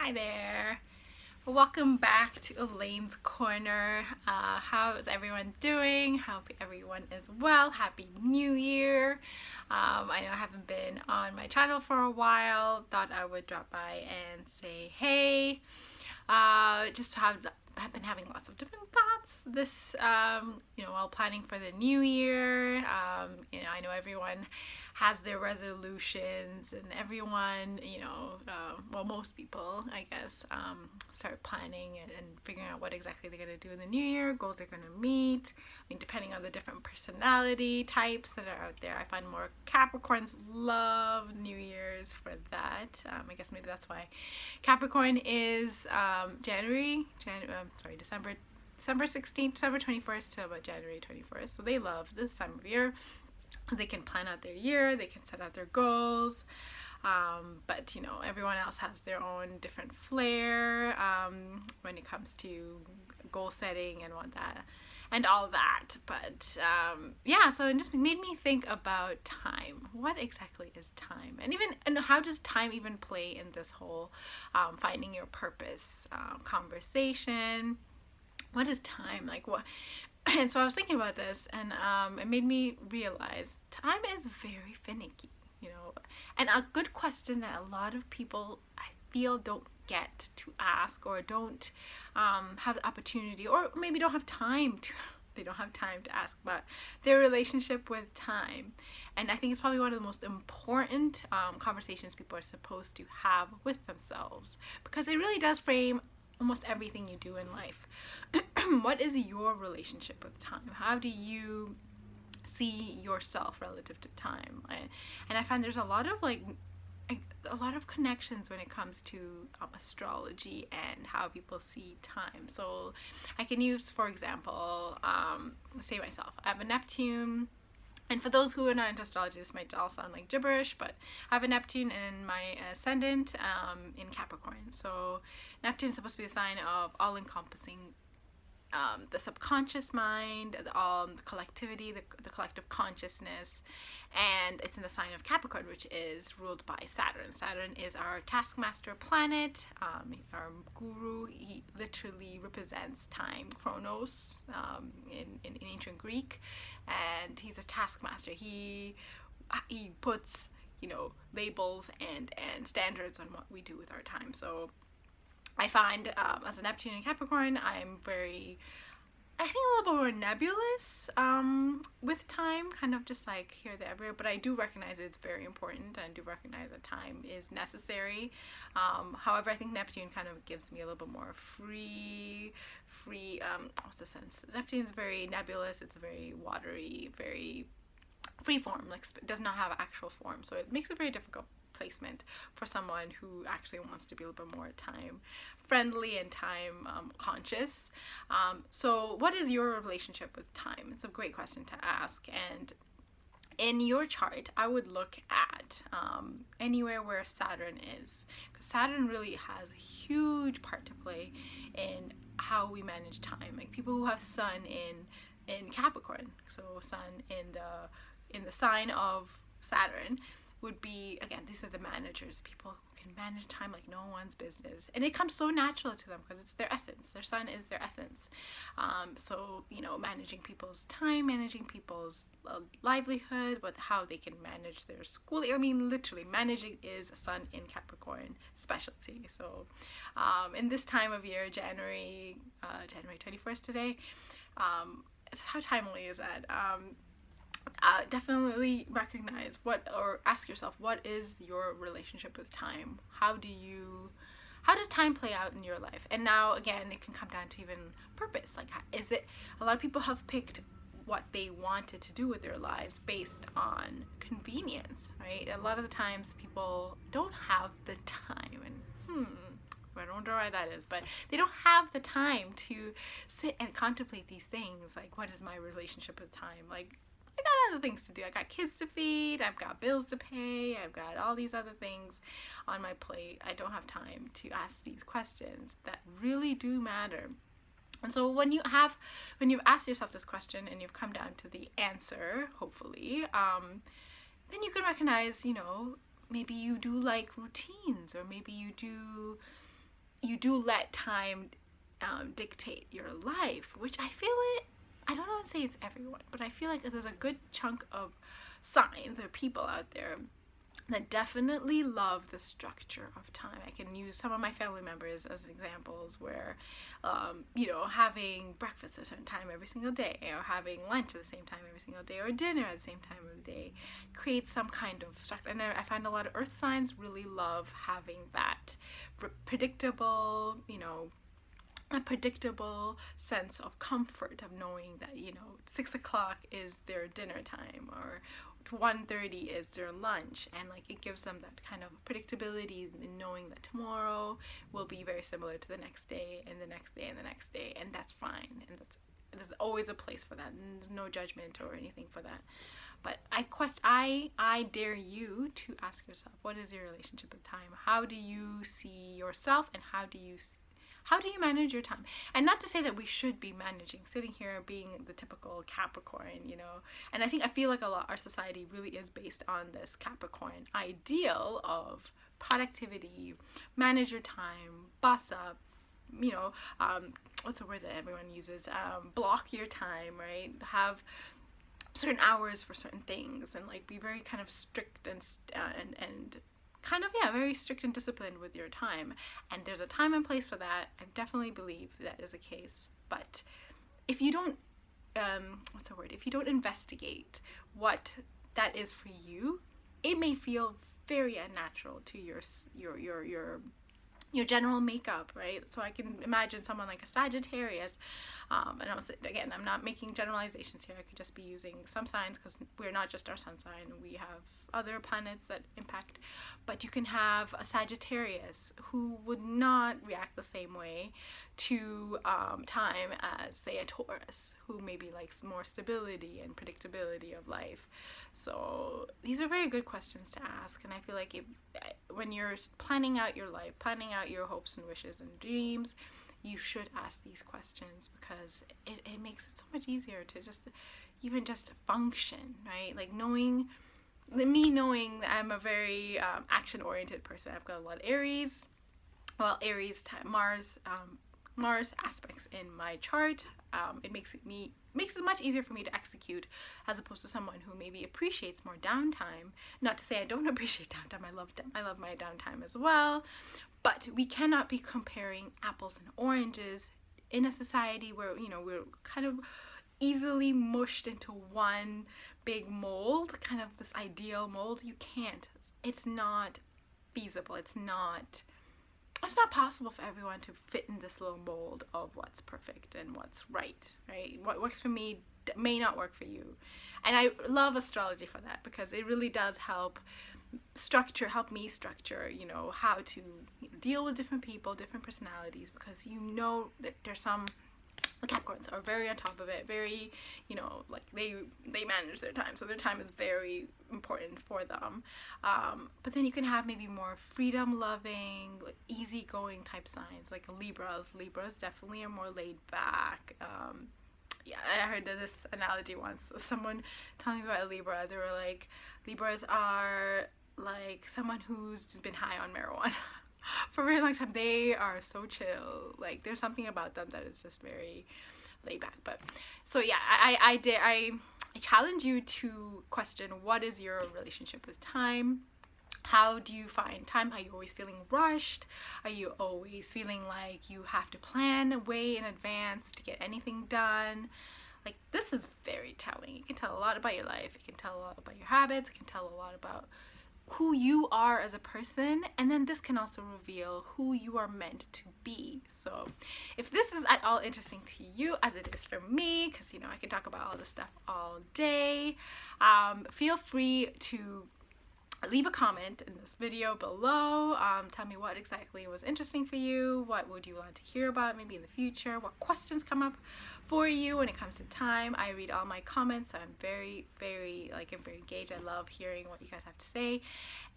Hi there. Welcome back to Elaine's Corner. How is everyone doing? Hope everyone is well. Happy New Year. I know I haven't been on my channel for a while. Thought I would drop by and say hey. Have been having lots of different thoughts this while planning for the new year. I know everyone has their resolutions, and everyone, most people, I guess, start planning and figuring out what exactly they're going to do in the new year, goals they're going to meet. I mean, depending on the different personality types that are out there, I find more Capricorns love New Year's for that. I guess maybe that's why Capricorn is December 16th, December 21st to about January 21st. So they love this time of year. They can plan out their year, they can set out their goals, but everyone else has their own different flair when it comes to goal setting and all that. But so it just made me think about time. What exactly is time, and how does time even play in this whole finding your purpose conversation? What is time like? What? And so I was thinking about this, and it made me realize time is very finicky, and a good question that a lot of people, I feel, don't get to ask, or don't have the opportunity, or maybe don't have time to. They don't have time to ask about their relationship with time. And I think it's probably one of the most important conversations people are supposed to have with themselves, because it really does frame almost everything you do in life. What is your relationship with time? How do you see yourself relative to time? And I find there's a lot of connections when it comes to astrology and how people see time. So I can use, for example, say myself. I have a Neptune. And for those who are not into astrology, this might all sound like gibberish, but I have a Neptune in my ascendant in Capricorn. So Neptune is supposed to be the sign of all-encompassing, the subconscious mind, the collectivity, the collective consciousness, and it's in the sign of Capricorn, which is ruled by Saturn. Saturn is our taskmaster planet, our guru. He literally represents time, Chronos, in ancient Greek, and he's a taskmaster. He puts labels and standards on what we do with our time. So I find as a Neptune and Capricorn, I'm a little bit more nebulous with time, kind of just like here, there, everywhere. But I do recognize it's very important, and I do recognize that time is necessary. However, I think Neptune kind of gives me a little bit more free. What's the sense? Neptune's very nebulous. It's very watery, very free form. Like, it does not have actual form, so it makes it very difficult placement for someone who actually wants to be a little bit more time friendly and time conscious. So what is your relationship with time? It's a great question to ask. And in your chart, I would look at anywhere where Saturn is, because Saturn really has a huge part to play in how we manage time. Like people who have Sun in Capricorn, so Sun in the sign of Saturn, would be, again, these are the managers, people who can manage time like no one's business, and it comes so natural to them because it's their essence. Their sun is their essence. So managing people's time, managing people's livelihood, but how they can manage their schooling. I mean, literally, managing is Sun in Capricorn specialty. So in this time of year, January 21st today, how timely is that? Definitely recognize or ask yourself, what is your relationship with time? How does time play out in your life? And now, again, it can come down to even purpose. Like, is it, a lot of people have picked what they wanted to do with their lives based on convenience, right? A lot of the times people don't have the time, and I don't know why that is, but they don't have the time to sit and contemplate these things. Like, what is my relationship with time? Like, I got other things to do. I got kids to feed, I've got bills to pay, I've got all these other things on my plate. I don't have time to ask these questions that really do matter. And so when you've asked yourself this question and you've come down to the answer, hopefully, then you can recognize, maybe you do like routines, or maybe you do you do let time dictate your life, which I feel I don't want to say it's everyone, but I feel like there's a good chunk of signs or people out there that definitely love the structure of time. I can use some of my family members as examples where, having breakfast at a certain time every single day, or having lunch at the same time every single day, or dinner at the same time of the day creates some kind of structure. And I find a lot of earth signs really love having that predictable, a predictable sense of comfort of knowing that 6 o'clock is their dinner time, or 1:30 is their lunch, and like it gives them that kind of predictability in knowing that tomorrow will be very similar to the next day and the next day and the next day, and that's fine, and there's always a place for that, and there's no judgment or anything for that. But I dare you to ask yourself, what is your relationship with time? How do you see yourself, and how do you manage your time? And not to say that we should be sitting here being the typical Capricorn, and I feel like our society really is based on this Capricorn ideal of productivity, manage your time, boss up, what's the word that everyone uses? Block your time, right? Have certain hours for certain things, and like be very kind of strict and kind of very strict and disciplined with your time. And there's a time and place for that. I definitely believe that is the case. But if you don't if you don't investigate what that is for you, it may feel very unnatural to your general makeup, right? So I can imagine someone like a Sagittarius, and I'm not making generalizations here. I could just be using some signs, because we're not just our sun sign. We have other planets that impact. But you can have a Sagittarius who would not react the same way to time as, say, a Taurus, who maybe likes more stability and predictability of life. So these are very good questions to ask, and I feel like when you're planning out your life, planning out your hopes and wishes and dreams, you should ask these questions, because it makes it so much easier to even just function, right? Like knowing that I'm a very action-oriented person. I've got a lot of Aries Mars aspects in my chart. It makes it much easier for me to execute, as opposed to someone who maybe appreciates more downtime. Not to say I don't appreciate downtime. I love my downtime as well. But we cannot be comparing apples and oranges in a society where we're kind of easily mushed into one big mold, kind of this ideal mold. You can't. It's not feasible. It's not possible for everyone to fit in this little mold of what's perfect and what's right? What works for me may not work for you. And I love astrology for that, because it really does help me structure, how to deal with different people, different personalities, because that there's the Capricorns are very on top of it, very, like they manage their time, so their time is very important for them. But then you can have maybe more freedom-loving, like easygoing type signs, like Libras. Libras definitely are more laid back. I heard this analogy once. Someone telling me about a Libra, they were like, Libras are like someone who's just been high on marijuana for a very long time. They are so chill. Like there's something about them that is just very laid back. But so yeah, I challenge you to question, what is your relationship with time? How do you find time? Are you always feeling rushed? Are you always feeling like you have to plan way in advance to get anything done? Like, this is very telling. It can tell a lot about your life. It can tell a lot about your habits. It can tell a lot about who you are as a person, and then this can also reveal who you are meant to be. So if this is at all interesting to you, as it is for me, because I can talk about all this stuff all day, feel free to leave a comment in this video below. Tell me what exactly was interesting for you. What would you want to hear about maybe in the future? What questions come up for you when it comes to time? I read all my comments. So I'm very, very engaged. I love hearing what you guys have to say,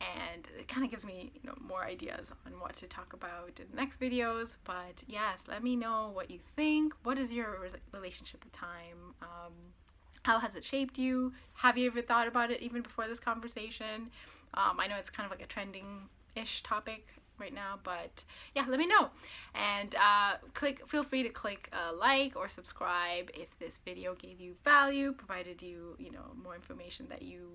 and it kind of gives me more ideas on what to talk about in the next videos. But yes, let me know what you think. What is your relationship with time? How has it shaped you? Have you ever thought about it even before this conversation? I know it's kind of like a trending-ish topic right now, but yeah, let me know. And feel free to click like or subscribe if this video gave you value, provided you, more information that you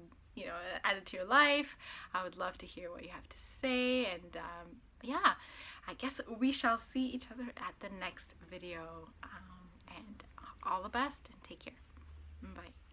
added to your life. I would love to hear what you have to say. And yeah, I guess we shall see each other at the next video. And all the best, and take care. Bye.